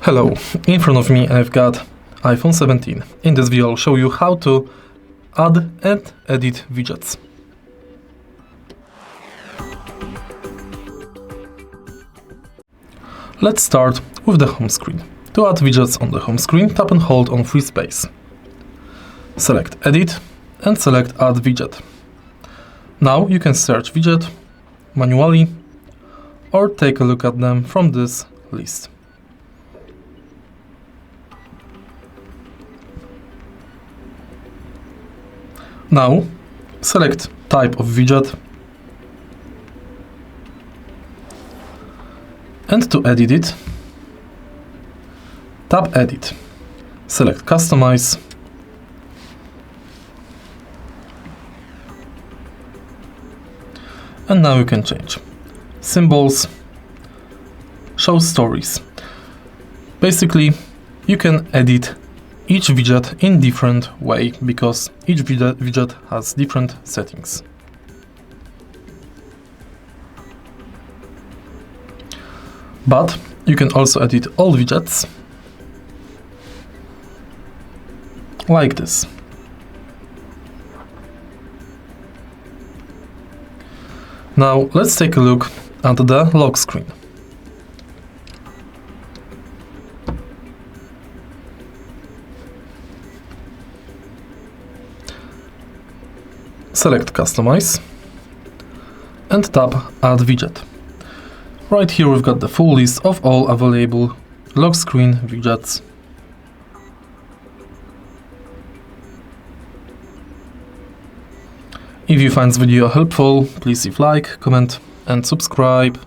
Hello, in front of me I've got iPhone 17. In this video I'll show you how to add and edit widgets. Let's start with the home screen. To add widgets on the home screen, tap and hold on free space. Select Edit and select Add Widget. Now you can search widget manually or take a look at them from this list. Now select Type of Widget and to edit it, tap Edit. Select Customize and now you can change symbols, show stories. Basically, you can edit each widget in different way because each widget has different settings. But you can also edit all widgets like this. Now let's take a look at the lock screen. Select Customize and tap Add Widget. Right here we've got the full list of all available lock screen widgets. If you find this video helpful, please leave like, comment and subscribe.